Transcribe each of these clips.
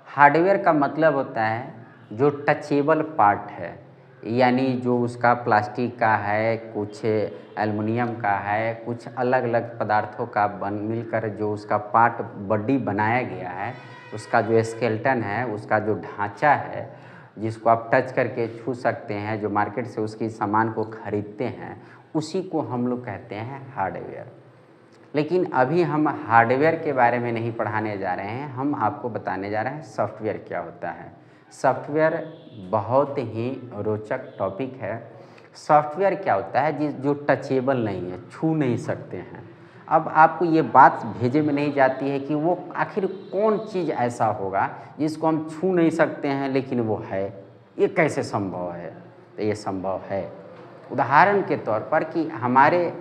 Hardware का मतलब होता है जो टचेबल पार्ट है, यानी जो उसका प्लास्टिक का है, कुछ एल्युमिनियम का है, कुछ अलग अलग पदार्थों का मिलकर जो उसका पार्ट बॉडी बनाया गया है, उसका जो स्केलेटन है, उसका जो ढांचा है, जिसको आप टच करके छू सकते हैं, जो मार्केट से उसकी सामान को खरीदते हैं, उसी को हम लोग कहते हैं हार्डवेयर। लेकिन अभी हम हार्डवेयर के बारे में नहीं पढ़ाने जा रहे हैं, हम आपको बताने जा रहे हैं सॉफ्टवेयर क्या होता है। सॉफ्टवेयर बहुत ही रोचक टॉपिक है। सॉफ्टवेयर क्या होता है जो टचेबल नहीं है, छू नहीं सकते हैं। अब आपको ये बात भेजे में नहीं जाती है कि वो आखिर कौन चीज़ ऐसा होगा जिसको हम छू नहीं सकते हैं लेकिन वो है, ये कैसे संभव है? तो ये संभव है। उदाहरण के तौर पर कि हमारे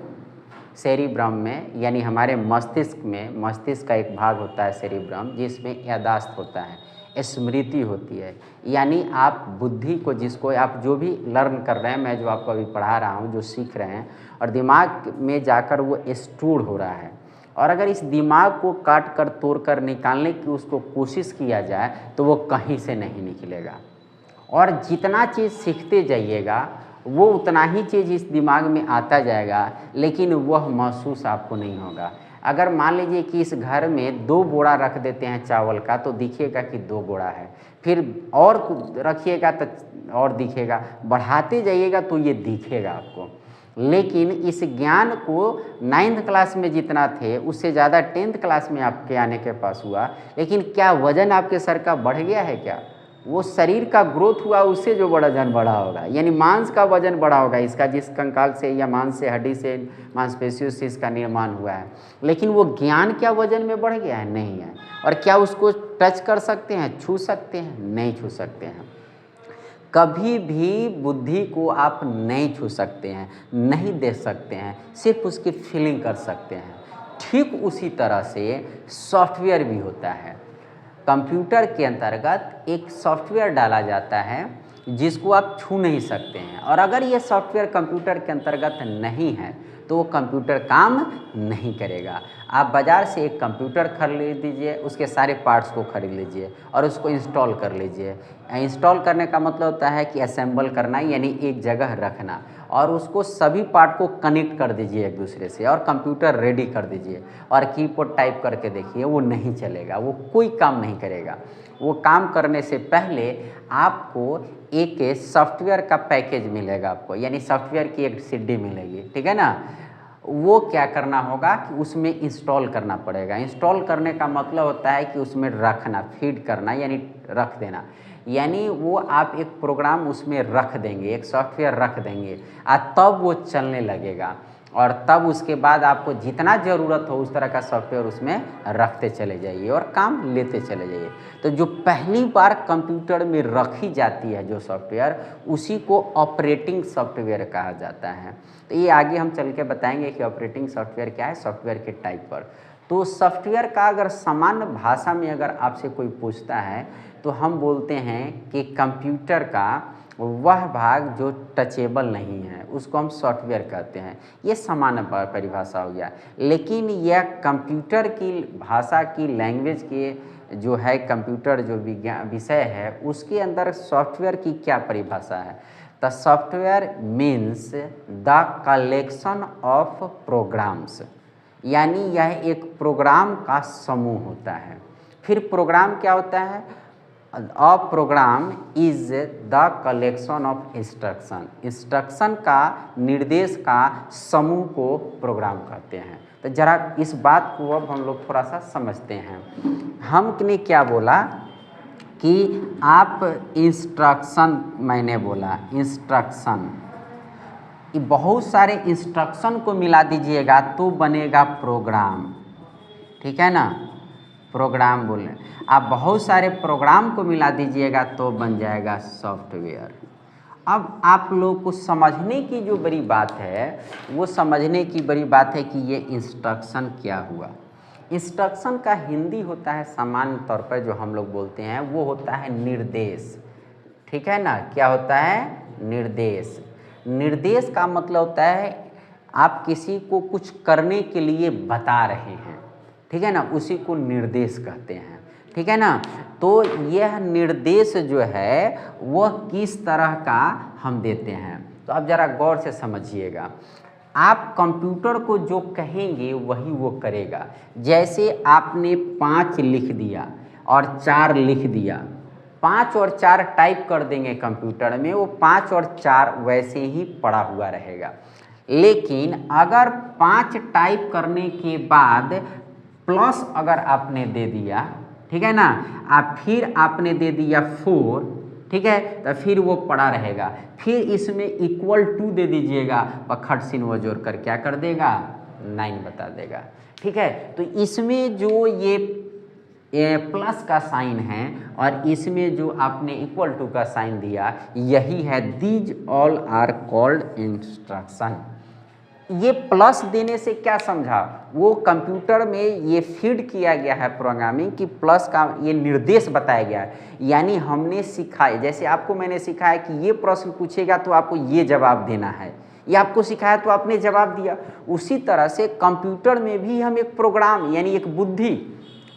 सेरिब्रम में, यानी हमारे मस्तिष्क में, मस्तिष्क का एक भाग होता है सेरिब्रम, जिसमें याददाश्त होता है, स्मृति होती है, यानी आप बुद्धि को, जिसको आप जो भी लर्न कर रहे हैं, मैं जो आपको अभी पढ़ा रहा हूँ, जो सीख रहे हैं, और दिमाग में जाकर वो स्टोर हो रहा है। और अगर इस दिमाग को काट कर तोड़ कर निकालने की उसको कोशिश किया जाए तो वो कहीं से नहीं निकलेगा। और जितना चीज़ सीखते जाइएगा वो उतना ही चीज़ इस दिमाग में आता जाएगा, लेकिन वह महसूस आपको नहीं होगा। अगर मान लीजिए कि इस घर में 2 बोरा रख देते हैं चावल का तो दिखेगा कि 2 बोरा है, फिर और रखिएगा तो और दिखेगा, बढ़ाते जाइएगा तो ये दिखेगा आपको। लेकिन इस ज्ञान को 9th क्लास में जितना थे उससे ज़्यादा 10th क्लास में आपके आने के पास हुआ, लेकिन क्या वजन आपके सर का बढ़ गया है? क्या वो शरीर का ग्रोथ हुआ, उससे जो वजन बढ़ा होगा, यानी मांस का वजन बढ़ा होगा, इसका जिस कंकाल से या मांस से, हड्डी से, मांसपेशियों से इसका निर्माण हुआ है। लेकिन वो ज्ञान क्या वजन में बढ़ गया है? नहीं है। और क्या उसको टच कर सकते हैं, छू सकते हैं? नहीं छू सकते हैं। कभी भी बुद्धि को आप नहीं छू सकते हैं, नहीं देख सकते हैं, सिर्फ उसकी फीलिंग कर सकते हैं। ठीक उसी तरह से सॉफ्टवेयर भी होता है। कंप्यूटर के अंतर्गत एक सॉफ्टवेयर डाला जाता है जिसको आप छू नहीं सकते हैं, और अगर ये सॉफ्टवेयर कंप्यूटर के अंतर्गत नहीं है तो वो कंप्यूटर काम नहीं करेगा। आप बाज़ार से एक कंप्यूटर खरीद लीजिए, उसके सारे पार्ट्स को खरीद लीजिए और उसको इंस्टॉल कर लीजिए। इंस्टॉल करने का मतलब होता है कि असेंबल करना, यानी एक जगह रखना, और उसको सभी पार्ट को कनेक्ट कर दीजिए एक दूसरे से और कंप्यूटर रेडी कर दीजिए, और कीबोर्ड टाइप करके देखिए, वो नहीं चलेगा, वो कोई काम नहीं करेगा। वो काम करने से पहले आपको एक सॉफ्टवेयर का पैकेज मिलेगा आपको, यानी सॉफ्टवेयर की एक सीडी मिलेगी, ठीक है ना। वो क्या करना होगा कि उसमें इंस्टॉल करना पड़ेगा। इंस्टॉल करने का मतलब होता है कि उसमें रखना, फीड करना, यानी रख देना, यानी वो आप एक प्रोग्राम उसमें रख देंगे, एक सॉफ्टवेयर रख देंगे, तब वो चलने लगेगा। और तब उसके बाद आपको जितना ज़रूरत हो उस तरह का सॉफ्टवेयर उसमें रखते चले जाइए और काम लेते चले जाइए। तो जो पहली बार कंप्यूटर में रखी जाती है जो सॉफ्टवेयर, उसी को ऑपरेटिंग सॉफ्टवेयर कहा जाता है। तो ये आगे हम चल के बताएंगे कि ऑपरेटिंग सॉफ्टवेयर क्या है, सॉफ्टवेयर के टाइप पर। तो सॉफ्टवेयर का अगर सामान्य भाषा में अगर आपसे कोई पूछता है तो हम बोलते हैं कि कंप्यूटर का वह भाग जो टचेबल नहीं है उसको हम सॉफ्टवेयर कहते हैं। ये सामान्य परिभाषा हो गया। लेकिन यह कंप्यूटर की भाषा की, लैंग्वेज के जो है, कंप्यूटर जो विज्ञान विषय है, उसके अंदर सॉफ्टवेयर की क्या परिभाषा है? The software means the collection of programs, यानी यह एक प्रोग्राम का समूह होता है। फिर प्रोग्राम क्या होता है? A program is the collection of instruction, instruction का, निर्देश का समूह को प्रोग्राम कहते हैं। तो जरा इस बात को अब हम लोग थोड़ा सा समझते हैं। हमने क्या बोला कि आप इंस्ट्रक्शन, मैंने बोला इंस्ट्रक्शन, बहुत सारे इंस्ट्रक्शन को मिला दीजिएगा तो बनेगा प्रोग्राम, ठीक है ना। प्रोग्राम बोले, आप बहुत सारे प्रोग्राम को मिला दीजिएगा तो बन जाएगा सॉफ्टवेयर। अब आप लोग को समझने की जो बड़ी बात है, वो समझने की बड़ी बात है कि ये इंस्ट्रक्शन क्या हुआ। इंस्ट्रक्शन का हिंदी होता है सामान्य तौर पर जो हम लोग बोलते हैं, वो होता है निर्देश, ठीक है ना। क्या होता है? निर्देश। निर्देश का मतलब होता है आप किसी को कुछ करने के लिए बता रहे हैं, ठीक है ना, उसी को निर्देश कहते हैं, ठीक है ना। तो यह निर्देश जो है वह किस तरह का हम देते हैं। तो अब ज़रा गौर से समझिएगा, आप कंप्यूटर को जो कहेंगे वही वो करेगा। जैसे आपने 5 लिख दिया और 4 लिख दिया, 5 और 4 टाइप कर देंगे कंप्यूटर में, वो 5 और 4 वैसे ही पड़ा हुआ रहेगा। लेकिन अगर 5 टाइप करने के बाद प्लस अगर आपने दे दिया, ठीक है ना, आप फिर आपने दे दिया 4, ठीक है, तो फिर वो पड़ा रहेगा। फिर इसमें इक्वल टू दे दीजिएगा और खट सिन वो जोड़ कर क्या कर देगा, 9 बता देगा। ठीक है, तो इसमें जो ये प्लस का साइन है और इसमें जो आपने इक्वल टू का साइन दिया, यही है these all are called instruction. ये प्लस देने से क्या समझा, वो कंप्यूटर में ये फीड किया गया है प्रोग्रामिंग कि प्लस का ये निर्देश बताया गया है। यानी हमने सिखाया, जैसे आपको मैंने सिखाया कि ये प्रश्न पूछेगा तो आपको ये जवाब देना है, ये आपको सिखाया तो आपने जवाब दिया। उसी तरह से कंप्यूटर में भी हम एक प्रोग्राम यानी एक बुद्धि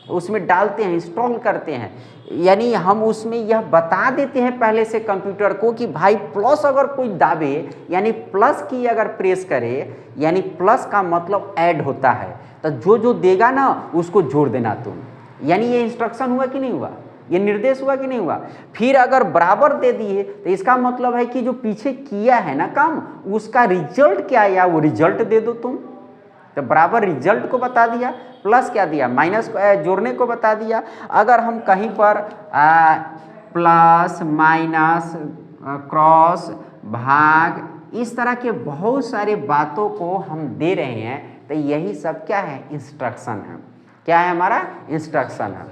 उसमें डालते हैं, इंस्टॉल करते हैं, यानी हम उसमें यह बता देते हैं पहले से कंप्यूटर को कि भाई प्लस अगर कोई दाबे यानी प्लस की अगर प्रेस करे, यानी प्लस का मतलब ऐड होता है, तो जो जो देगा ना उसको जोड़ देना तुम। यानी ये इंस्ट्रक्शन हुआ कि नहीं हुआ, ये निर्देश हुआ कि नहीं हुआ। फिर अगर बराबर दे दिए तो इसका मतलब है कि जो पीछे किया है ना काम, उसका रिजल्ट क्या आया वो रिजल्ट दे दो तुम। तो बराबर रिजल्ट को बता दिया, प्लस क्या दिया, माइनस को जोड़ने को बता दिया। अगर हम कहीं पर प्लस माइनस क्रॉस भाग इस तरह के बहुत सारे बातों को हम दे रहे हैं, तो यही सब क्या है, इंस्ट्रक्शन है। क्या है, हमारा इंस्ट्रक्शन है।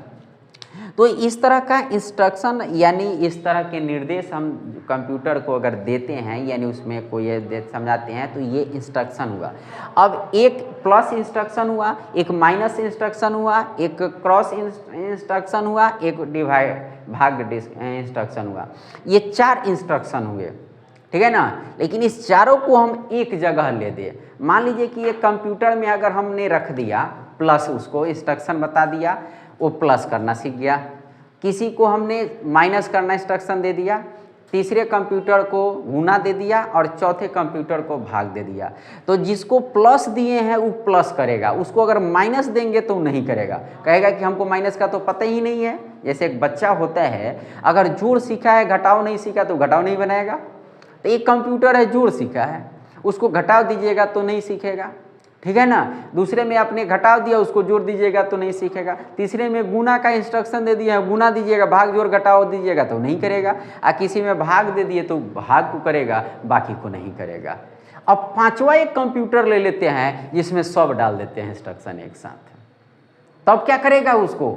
तो इस तरह का इंस्ट्रक्शन यानी इस तरह के निर्देश हम कंप्यूटर को अगर देते हैं, यानी उसमें कोई समझाते हैं, तो ये इंस्ट्रक्शन हुआ। अब एक प्लस इंस्ट्रक्शन हुआ, एक माइनस इंस्ट्रक्शन हुआ, एक क्रॉस इंस्ट्रक्शन हुआ, एक डिवाइड भाग इंस्ट्रक्शन हुआ। ये 4 इंस्ट्रक्शन हुए, ठीक है ना। लेकिन इस चारों को हम एक जगह ले दें। मान लीजिए कि ये कंप्यूटर में अगर हमने रख दिया प्लस, उसको इंस्ट्रक्शन बता दिया, वो प्लस करना सीख गया। किसी को हमने माइनस करना इंस्ट्रक्शन दे दिया, तीसरे कंप्यूटर को गुना दे दिया और चौथे कंप्यूटर को भाग दे दिया। तो जिसको प्लस दिए हैं वो प्लस करेगा, उसको अगर माइनस देंगे तो नहीं करेगा, कहेगा कि हमको माइनस का तो पता ही नहीं है। जैसे एक बच्चा होता है, अगर जोड़ सीखा है घटाव नहीं सीखा तो घटाव नहीं बनाएगा। तो एक कंप्यूटर है जोड़ सीखा है, उसको घटाव दीजिएगा तो नहीं सीखेगा, ठीक है ना। दूसरे में आपने घटाव दिया, उसको जोड़ दीजिएगा तो नहीं सीखेगा। तीसरे में गुना का इंस्ट्रक्शन दे दिया है, गुना दीजिएगा, भाग जोड़ घटाव दीजिएगा तो नहीं करेगा। और किसी में भाग दे दिए तो भाग को करेगा, बाकी को नहीं करेगा। अब 5वां एक कंप्यूटर ले लेते हैं जिसमें सब डाल देते हैं इंस्ट्रक्शन एक साथ, तब क्या करेगा, उसको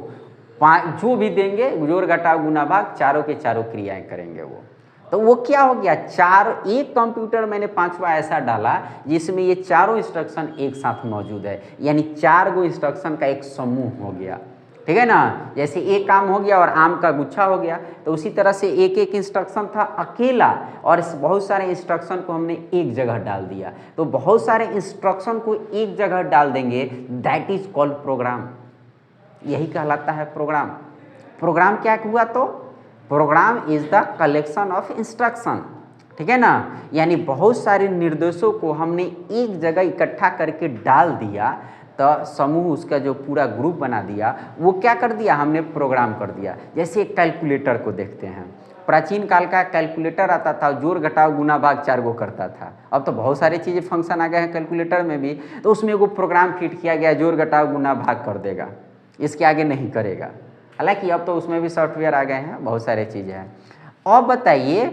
जो भी देंगे जोड़ घटाव गुना भाग चारों के चारों क्रियाएं करेंगे वो। तो वो क्या हो गया, एक कंप्यूटर मैंने 5वां ऐसा डाला जिसमें ये चारों इंस्ट्रक्शन एक साथ मौजूद है, यानी 4 गो इंस्ट्रक्शन का एक समूह हो गया, ठीक है ना। जैसे एक काम हो गया और आम का गुच्छा हो गया, तो उसी तरह से एक एक इंस्ट्रक्शन था अकेला और इस बहुत सारे इंस्ट्रक्शन को हमने एक जगह डाल दिया। तो बहुत सारे इंस्ट्रक्शन को एक जगह डाल देंगे, दैट इज कॉल्ड प्रोग्राम। यही कहलाता है प्रोग्राम। प्रोग्राम क्या हुआ, तो program is the collection of instruction, ठीक है ना। यानी बहुत सारे निर्देशों को हमने एक जगह इकट्ठा करके डाल दिया, तो समूह उसका जो पूरा ग्रुप बना दिया, वो क्या कर दिया, हमने प्रोग्राम कर दिया। जैसे कैलकुलेटर को देखते हैं, प्राचीन काल का कैलकुलेटर आता था, जोड़ घटाव गुना भाग 4 गो करता था। अब तो बहुत सारी चीज़ें फंक्शन आ गए हैं कैलकुलेटर में भी, तो उसमें वो प्रोग्राम फिट किया गया, जोड़ घटाव गुना भाग कर देगा, इसके आगे नहीं करेगा। हालांकि अब तो उसमें भी सॉफ्टवेयर आ गए हैं, बहुत सारे चीज़ें हैं। अब बताइए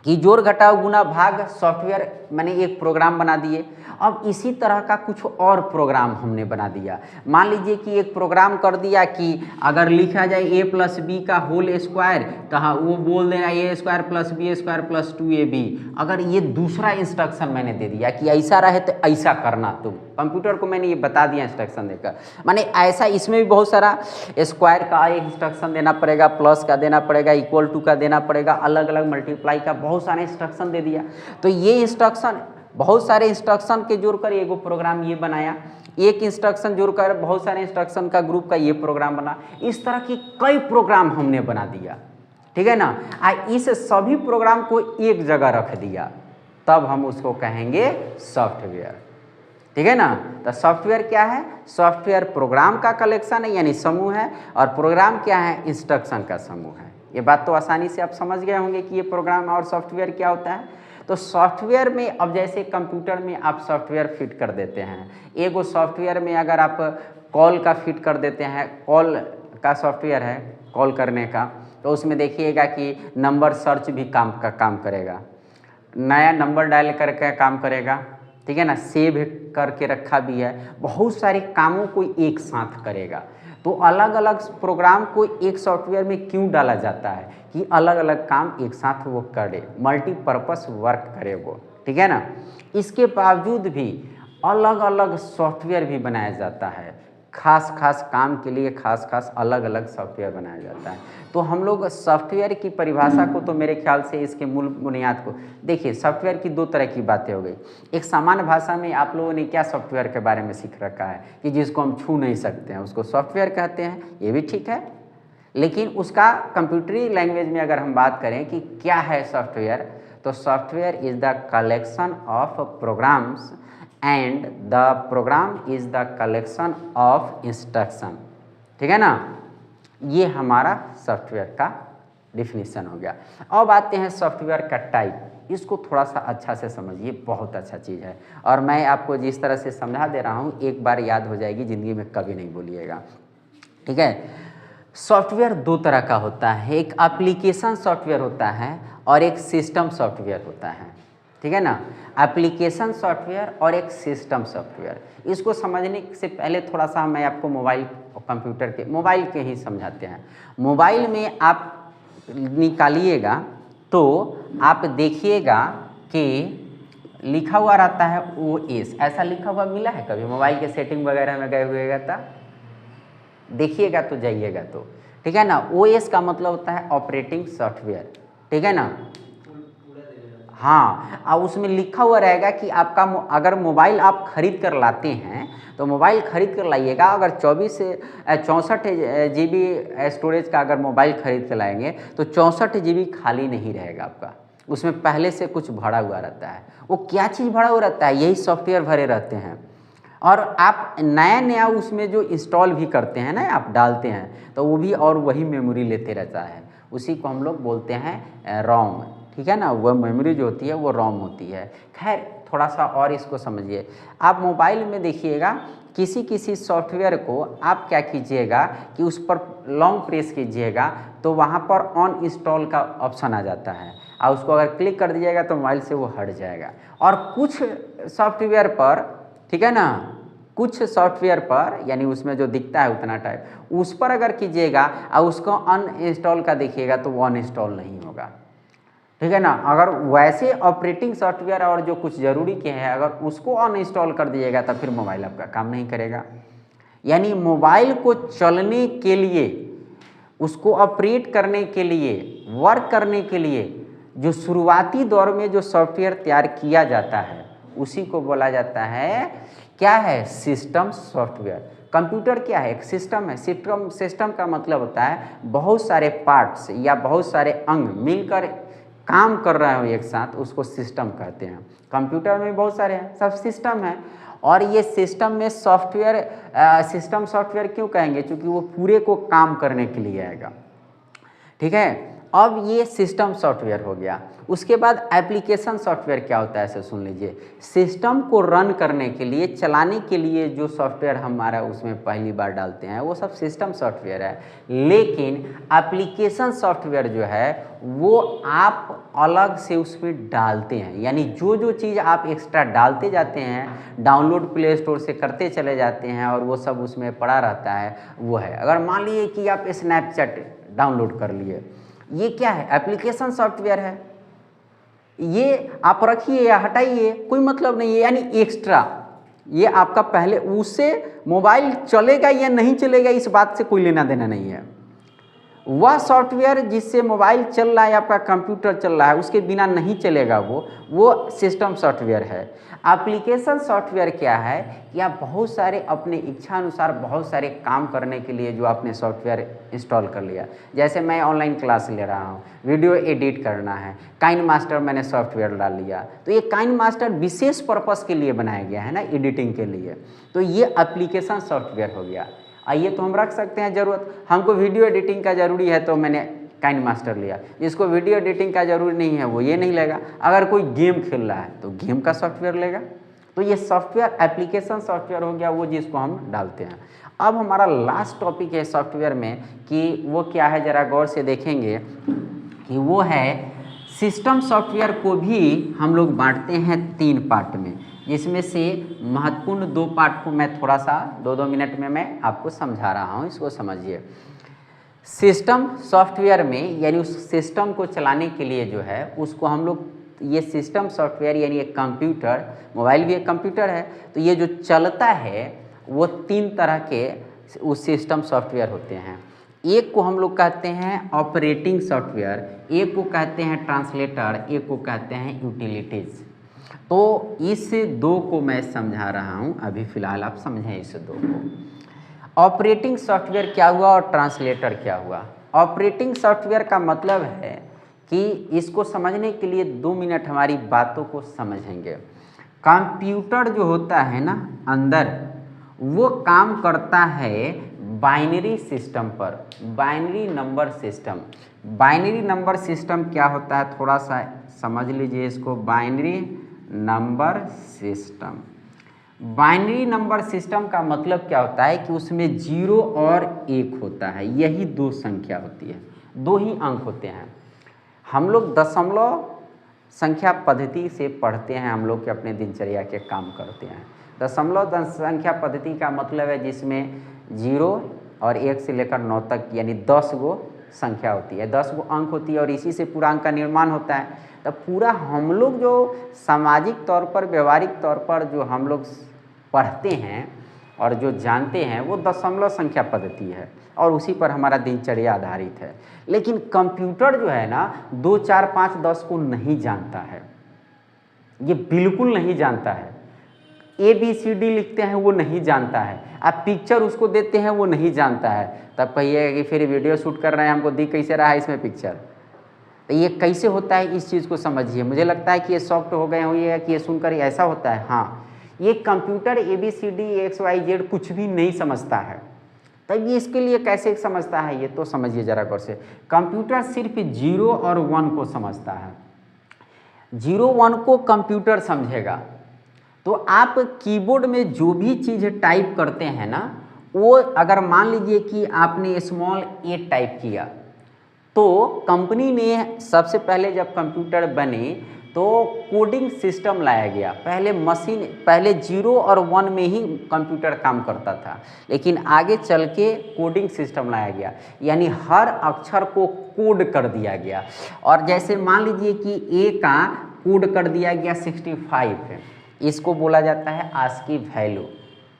कि जोड़ घटाव गुना भाग सॉफ्टवेयर मैंने एक प्रोग्राम बना दिए। अब इसी तरह का कुछ और प्रोग्राम हमने बना दिया। मान लीजिए कि एक प्रोग्राम कर दिया कि अगर लिखा जाए a + b का होल स्क्वायर, तो हाँ वो बोल देना a² + b² + 2ab। अगर ये दूसरा इंस्ट्रक्शन मैंने दे दिया कि ऐसा रहे तो ऐसा करना, तुम कंप्यूटर को मैंने ये बता दिया इंस्ट्रक्शन देकर, माने ऐसा। इसमें भी बहुत सारा स्क्वायर का एक इंस्ट्रक्शन देना पड़ेगा, प्लस का देना पड़ेगा, इक्वल टू का देना पड़ेगा, अलग अलग मल्टीप्लाई का बहुत सारे इंस्ट्रक्शन दे दिया। तो ये इंस्ट्रक्शन बहुत सारे इंस्ट्रक्शन के जोड़कर एगो प्रोग्राम ये बनाया, एक इंस्ट्रक्शन जोड़कर बहुत सारे इंस्ट्रक्शन का ग्रुप का ये प्रोग्राम बना। इस तरह की कई प्रोग्राम हमने बना दिया, ठीक है ना। इस सभी प्रोग्राम को एक जगह रख दिया, तब हम उसको कहेंगे सॉफ्टवेयर, ठीक है ना। तो सॉफ्टवेयर क्या है? सॉफ्टवेयर प्रोग्राम का कलेक्शन है यानी समूह है, और प्रोग्राम क्या है? इंस्ट्रक्शन का समूह है। ये बात तो आसानी से आप समझ गए होंगे कि ये प्रोग्राम और सॉफ्टवेयर क्या होता है। तो सॉफ्टवेयर में अब जैसे कंप्यूटर में आप सॉफ्टवेयर फिट कर देते हैं, एगो सॉफ्टवेयर में अगर आप कॉल का फिट कर देते हैं, कॉल का सॉफ्टवेयर है कॉल करने का, तो उसमें देखिएगा कि नंबर सर्च भी काम करेगा, नया नंबर डायल करके काम करेगा, ठीक है ना, सेव करके रखा भी है, बहुत सारे कामों को एक साथ करेगा। तो अलग अलग प्रोग्राम को एक सॉफ्टवेयर में क्यों डाला जाता है कि अलग अलग काम एक साथ वो करे, मल्टीपर्पस वर्क करे वो, ठीक है ना। इसके बावजूद भी अलग अलग सॉफ्टवेयर भी बनाया जाता है, खास काम के लिए खास अलग अलग सॉफ्टवेयर बनाया जाता है। तो हम लोग सॉफ्टवेयर की परिभाषा को, तो मेरे ख्याल से इसके मूल बुनियाद को देखिए। सॉफ्टवेयर की दो तरह की बातें हो गई। एक सामान्य भाषा में आप लोगों ने क्या सॉफ्टवेयर के बारे में सीख रखा है कि जिसको हम छू नहीं सकते हैं उसको सॉफ्टवेयर कहते हैं, ये भी ठीक है। लेकिन उसका कंप्यूटरी लैंग्वेज में अगर हम बात करें कि क्या है सॉफ्टवेयर, तो software is the collection of programs and the program is the collection of instruction, ठीक है ना। ये हमारा सॉफ्टवेयर का डिफिनीशन हो गया। अब आते हैं सॉफ्टवेयर का टाइप। इसको थोड़ा सा अच्छा से समझिए, बहुत अच्छा चीज़ है, और मैं आपको जिस तरह से समझा दे रहा हूँ एक बार याद हो जाएगी, ज़िंदगी में कभी नहीं भूलिएगा, ठीक है। सॉफ्टवेयर दो तरह का होता है, एक एप्लीकेशन सॉफ्टवेयर होता है और एक सिस्टम सॉफ्टवेयर होता है, ठीक है ना। एप्लीकेशन सॉफ्टवेयर और एक सिस्टम सॉफ्टवेयर, इसको समझने से पहले थोड़ा सा मैं आपको मोबाइल और कंप्यूटर के, मोबाइल के ही समझाते हैं। मोबाइल में आप निकालिएगा तो आप देखिएगा कि लिखा हुआ रहता है OS, ऐसा लिखा हुआ मिला है कभी? मोबाइल के सेटिंग वगैरह में गए हुएगा तो देखिएगा तो जाइएगा तो, ठीक है ना। OS का मतलब होता है ऑपरेटिंग सॉफ्टवेयर, ठीक है ना। हाँ, और उसमें लिखा हुआ रहेगा कि आपका अगर मोबाइल आप खरीद कर लाते हैं तो मोबाइल खरीद कर लाइएगा, अगर 24 से 64 GB स्टोरेज का अगर मोबाइल खरीद कर लाएंगे तो 64 GB खाली नहीं रहेगा आपका, उसमें पहले से कुछ भरा हुआ रहता है। वो क्या चीज़ भरा हुआ रहता है? यही सॉफ्टवेयर भरे रहते हैं, और आप नया उसमें जो इंस्टॉल भी करते हैं ना, आप डालते हैं तो वो भी और वही मेमोरी लेते रहता है, उसी को हम लोग बोलते हैं रोम, ठीक है ना। वह मेमोरी जो होती है वो रोम होती है। खैर थोड़ा सा और इसको समझिए। आप मोबाइल में देखिएगा किसी सॉफ्टवेयर को आप क्या कीजिएगा कि उस पर लॉन्ग प्रेस कीजिएगा तो वहाँ पर ऑन इंस्टॉल का ऑप्शन आ जाता है, और उसको अगर क्लिक कर दीजिएगा तो मोबाइल से वो हट जाएगा। और कुछ सॉफ्टवेयर पर, ठीक है ना, कुछ सॉफ्टवेयर पर यानी उसमें जो दिखता है उतना टाइप, उस पर अगर कीजिएगा और उसको अनइंस्टॉल का देखिएगा तो वो अनइंस्टॉल नहीं होगा, ठीक है ना। अगर वैसे ऑपरेटिंग सॉफ्टवेयर और जो कुछ ज़रूरी के हैं अगर उसको अनइंस्टॉल कर दीजिएगा तो फिर मोबाइल आपका काम नहीं करेगा। यानी मोबाइल को चलने के लिए, उसको ऑपरेट करने के लिए, वर्क करने के लिए जो शुरुआती दौर में जो सॉफ्टवेयर तैयार किया जाता है उसी को बोला जाता है, क्या है? System software. कंप्यूटर क्या है? एक सिस्टम है। सिस्टम का मतलब होता है बहुत सारे पार्ट्स या बहुत सारे अंग मिलकर काम कर रहे हो एक साथ, उसको सिस्टम कहते हैं। कंप्यूटर में बहुत सारे हैं, सब सिस्टम है। और ये सिस्टम में सॉफ्टवेयर, सिस्टम सॉफ्टवेयर क्यों कहेंगे? क्योंकि वो पूरे को काम करने के लिए आएगा, ठीक है। अब ये सिस्टम सॉफ्टवेयर हो गया। उसके बाद एप्लीकेशन सॉफ्टवेयर क्या होता है, ऐसे सुन लीजिए। सिस्टम को रन करने के लिए, चलाने के लिए जो सॉफ्टवेयर हमारा उसमें पहली बार डालते हैं वो सब सिस्टम सॉफ्टवेयर है। लेकिन एप्लीकेशन सॉफ्टवेयर जो है वो आप अलग से उसमें डालते हैं, यानी जो चीज़ आप एक्स्ट्रा डालते जाते हैं, डाउनलोड प्ले स्टोर से करते चले जाते हैं और वो सब उसमें पड़ा रहता है, वो है। अगर मान लीजिए कि आप स्नैपचैट डाउनलोड कर लिए, ये क्या है? एप्लीकेशन सॉफ्टवेयर है। ये आप रखिए या हटाइए, कोई मतलब नहीं है, यानी एक्स्ट्रा। ये आपका पहले, उससे मोबाइल चलेगा या नहीं चलेगा इस बात से कोई लेना देना नहीं है। वह सॉफ्टवेयर जिससे मोबाइल चल रहा है, आपका कंप्यूटर चल रहा है, उसके बिना नहीं चलेगा वो सिस्टम सॉफ्टवेयर है। एप्लीकेशन सॉफ्टवेयर क्या है कि आप बहुत सारे अपने इच्छा अनुसार बहुत सारे काम करने के लिए जो आपने सॉफ्टवेयर इंस्टॉल कर लिया, जैसे मैं ऑनलाइन क्लास ले रहा हूँ, वीडियो एडिट करना है, काइन मास्टर मैंने सॉफ्टवेयर डाल लिया, तो ये काइन मास्टर विशेष पर्पस के लिए बनाया गया है ना, एडिटिंग के लिए, तो ये एप्लीकेशन सॉफ्टवेयर हो गया। आइए तो हम रख सकते हैं ज़रूरत, हमको वीडियो एडिटिंग का ज़रूरी है तो मैंने काइन मास्टर लिया, जिसको वीडियो एडिटिंग का ज़रूरी नहीं है वो ये नहीं लेगा। अगर कोई गेम खेल रहा है तो गेम का सॉफ्टवेयर लेगा। तो ये सॉफ्टवेयर एप्लीकेशन सॉफ्टवेयर हो गया वो जिसको हम डालते हैं। अब हमारा लास्ट टॉपिक है सॉफ्टवेयर में कि वो क्या है, ज़रा गौर से देखेंगे कि वो है सिस्टम सॉफ्टवेयर को भी हम लोग बांटते हैं 3 पार्ट में, जिसमें से महत्वपूर्ण 2 पार्ट को मैं थोड़ा सा 2-2 मिनट में मैं आपको समझा रहा हूँ, इसको समझिए। सिस्टम सॉफ्टवेयर में यानी उस सिस्टम को चलाने के लिए जो है उसको हम लोग, ये सिस्टम सॉफ्टवेयर यानी एक कंप्यूटर, मोबाइल भी एक कंप्यूटर है, तो ये जो चलता है वो 3 तरह के उस सिस्टम सॉफ्टवेयर होते हैं। एक को हम लोग कहते हैं ऑपरेटिंग सॉफ्टवेयर, एक को कहते हैं ट्रांसलेटर, एक को कहते हैं यूटिलिटीज़। तो इस 2 को मैं समझा रहा हूँ अभी फ़िलहाल, आप समझें इस 2 को। ऑपरेटिंग सॉफ्टवेयर क्या हुआ और ट्रांसलेटर क्या हुआ। ऑपरेटिंग सॉफ्टवेयर का मतलब है कि इसको समझने के लिए 2 मिनट हमारी बातों को समझेंगे। कंप्यूटर जो होता है ना अंदर, वो काम करता है बाइनरी सिस्टम पर, binary number system. Binary number system क्या होता है थोड़ा सा समझ लीजिए इसको। Binary number system, binary number system का मतलब क्या होता है कि उसमें 0 और 1 होता है, यही 2 संख्या होती है, 2 ही अंक होते हैं। हम लोग दशमलव संख्या पद्धति से पढ़ते हैं, हम लोग के अपने दिनचर्या के काम करते हैं। दशमलव संख्या पद्धति का मतलब है जिसमें 0 और 1 से लेकर 9 तक यानी 10 गो संख्या होती है, 10 गो अंक होती है और इसी से पूरा अंक का निर्माण होता है। तब पूरा हम लोग जो सामाजिक तौर पर, व्यवहारिक तौर पर जो हम लोग पढ़ते हैं और जो जानते हैं वो दशमलव संख्या पद्धति है और उसी पर हमारा दिनचर्या आधारित है। लेकिन कंप्यूटर जो है ना 2, 4, 5, 10 को नहीं जानता है, ये बिल्कुल नहीं जानता है। ABCD लिखते हैं वो नहीं जानता है, आप पिक्चर उसको देते हैं वो नहीं जानता है। तब कहिएगा कि फिर वीडियो शूट कर रहे हैं, हमको दिख कैसे रहा है इसमें पिक्चर। तो ये कैसे होता है इस चीज़ को समझिए। मुझे लगता है कि ये सॉफ्ट हो गए होंगे या कि ये सुनकर ऐसा होता है। हाँ, ये कंप्यूटर ABCD XYZ कुछ भी नहीं समझता है, तब ये इसके लिए कैसे समझता है ये तो समझिए ज़रा गौर से। कंप्यूटर सिर्फ 0 और 1 को समझता है। 0, 1 को कंप्यूटर समझेगा। तो आप कीबोर्ड में जो भी चीज़ टाइप करते हैं ना, वो अगर मान लीजिए कि आपने स्मॉल a टाइप किया, तो कंपनी ने सबसे पहले जब कंप्यूटर बने तो कोडिंग सिस्टम लाया गया। पहले 0 और 1 में ही कंप्यूटर काम करता था, लेकिन आगे चल के कोडिंग सिस्टम लाया गया, यानी हर अक्षर को कोड कर दिया गया। और जैसे मान लीजिए कि a का कोड कर दिया गया 65 है, इसको बोला जाता है ASCII वैल्यू।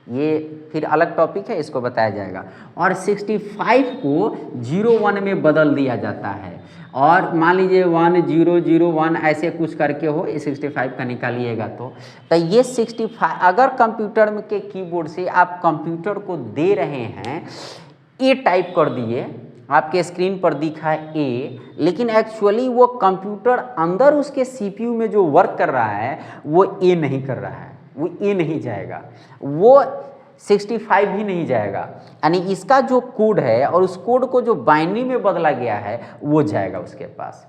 ये फिर अलग टॉपिक है, इसको बताया जाएगा। और 65 को 01 में बदल दिया जाता है, और मान लीजिए 1001 ऐसे कुछ करके हो, ये 65 का निकालिएगा तो ये 65 अगर कंप्यूटर में के कीबोर्ड से आप कंप्यूटर को दे रहे हैं, ए टाइप कर दिए, आपके स्क्रीन पर दिखा है ए, लेकिन एक्चुअली वो कंप्यूटर अंदर उसके CPU में जो वर्क कर रहा है वो ए नहीं कर रहा है, वो ए नहीं जाएगा, वो 65 भी नहीं जाएगा। यानी इसका जो कोड है और उस कोड को जो बाइनरी में बदला गया है वो जाएगा उसके पास।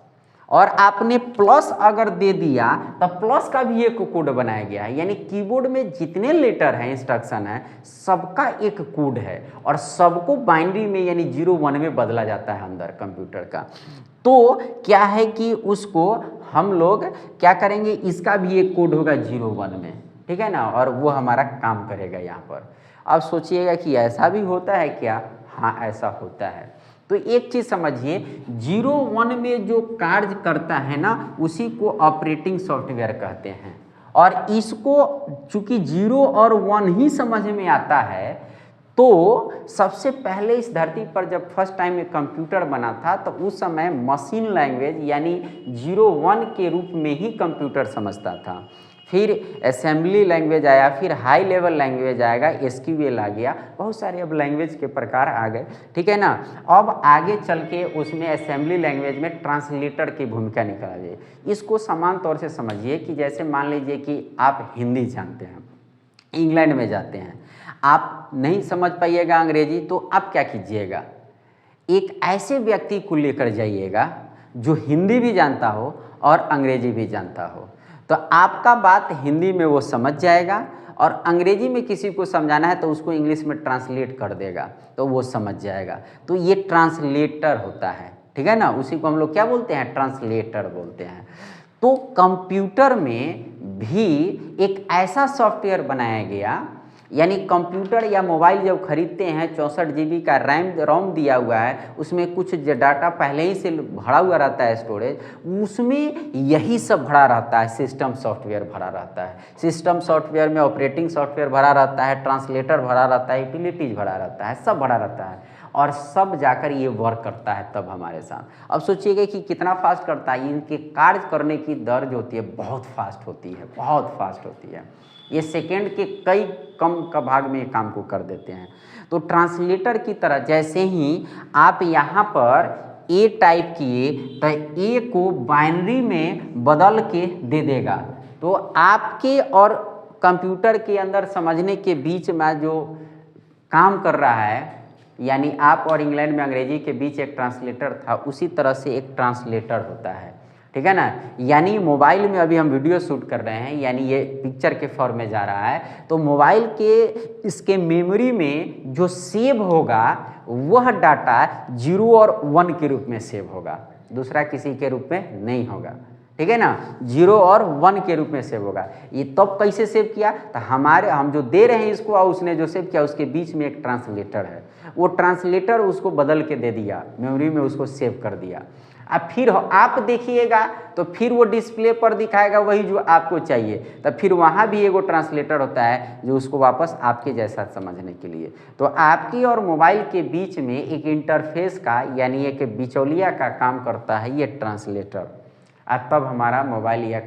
और आपने प्लस अगर दे दिया तो प्लस का भी एक कोड बनाया गया है, यानी कीबोर्ड में जितने लेटर हैं, इंस्ट्रक्शन है, सबका एक कोड है और सबको बाइनरी में यानी 01 में बदला जाता है अंदर कंप्यूटर का। तो क्या है कि उसको हम लोग क्या करेंगे, इसका भी एक कोड होगा 01 में, ठीक है ना, और वो हमारा काम करेगा यहाँ पर। अब सोचिएगा कि ऐसा भी होता है क्या? हाँ, ऐसा होता है। तो एक चीज़ समझिए, 01 में जो कार्य करता है ना, उसी को ऑपरेटिंग सॉफ्टवेयर कहते हैं। और इसको चूंकि 0 और 1 ही समझ में आता है, तो सबसे पहले इस धरती पर जब फर्स्ट टाइम एक कंप्यूटर बना था तो उस समय मशीन लैंग्वेज यानी 01 के रूप में ही कंप्यूटर समझता था। फिर असेंबली लैंग्वेज आया, फिर हाई लेवल लैंग्वेज आएगा, एसक्यूएल आ गया, बहुत सारे अब लैंग्वेज के प्रकार आ गए, ठीक है ना। अब आगे चल के उसमें असेंबली लैंग्वेज में ट्रांसलेटर की भूमिका निकाला जाए। इसको समान तौर से समझिए कि जैसे मान लीजिए कि आप हिंदी जानते हैं, इंग्लैंड में जाते हैं, आप नहीं समझ पाइएगा अंग्रेजी, तो आप क्या कीजिएगा, एक ऐसे व्यक्ति को लेकर जाइएगा जो हिंदी भी जानता हो और अंग्रेजी भी जानता हो, तो आपका बात हिंदी में वो समझ जाएगा और अंग्रेजी में किसी को समझाना है तो उसको इंग्लिश में ट्रांसलेट कर देगा तो वो समझ जाएगा। तो ये ट्रांसलेटर होता है, ठीक है ना, उसी को हम लोग क्या बोलते हैं, ट्रांसलेटर बोलते हैं। तो कंप्यूटर में भी एक ऐसा सॉफ्टवेयर बनाया गया, यानी कंप्यूटर या मोबाइल जब खरीदते हैं 64 GB का रोम दिया हुआ है, उसमें कुछ डाटा पहले ही से भरा हुआ रहता है स्टोरेज, उसमें यही सब भरा रहता है, सिस्टम सॉफ्टवेयर भरा रहता है। सिस्टम सॉफ्टवेयर में ऑपरेटिंग सॉफ्टवेयर भरा रहता है, ट्रांसलेटर भरा रहता है, यूटिलिटीज भरा रहता है, सब भरा रहता है और सब जाकर ये वर्क करता है तब हमारे साथ। अब सोचिएगा कि कितना फास्ट करता है, इनके कार्य करने की दर जो होती है बहुत फास्ट होती है, बहुत फास्ट होती है। ये सेकेंड के कई कम का भाग में काम को कर देते हैं। तो ट्रांसलेटर की तरह जैसे ही आप यहाँ पर ए टाइप किए तो ए को बाइनरी में बदल के दे देगा, तो आपके और कंप्यूटर के अंदर समझने के बीच में जो काम कर रहा है, यानी आप और इंग्लैंड में अंग्रेजी के बीच एक ट्रांसलेटर था, उसी तरह से एक ट्रांसलेटर होता है, ठीक है ना। यानी मोबाइल में अभी हम वीडियो शूट कर रहे हैं, यानी ये पिक्चर के फॉर्म में जा रहा है, तो मोबाइल के इसके मेमोरी में जो सेव होगा वह डाटा 0 और 1 के रूप में सेव होगा, दूसरा किसी के रूप में नहीं होगा, ठीक है ना, 0 और 1 के रूप में सेव होगा। ये तब कैसे सेव किया, तो हम जो दे रहे हैं इसको और उसने जो सेव किया उसके बीच में एक ट्रांसलेटर है, वो ट्रांसलेटर उसको बदल के दे दिया, मेमोरी में उसको सेव कर दिया। अब फिर आप देखिएगा तो फिर वो डिस्प्ले पर दिखाएगा वही जो आपको चाहिए, तो फिर वहाँ भी एगो ट्रांसलेटर होता है जो उसको वापस आपके जैसा समझने के लिए। तो आपकी और मोबाइल के बीच में एक इंटरफेस का यानी एक बिचौलिया का काम करता है ये ट्रांसलेटर, तब हमारा मोबाइल या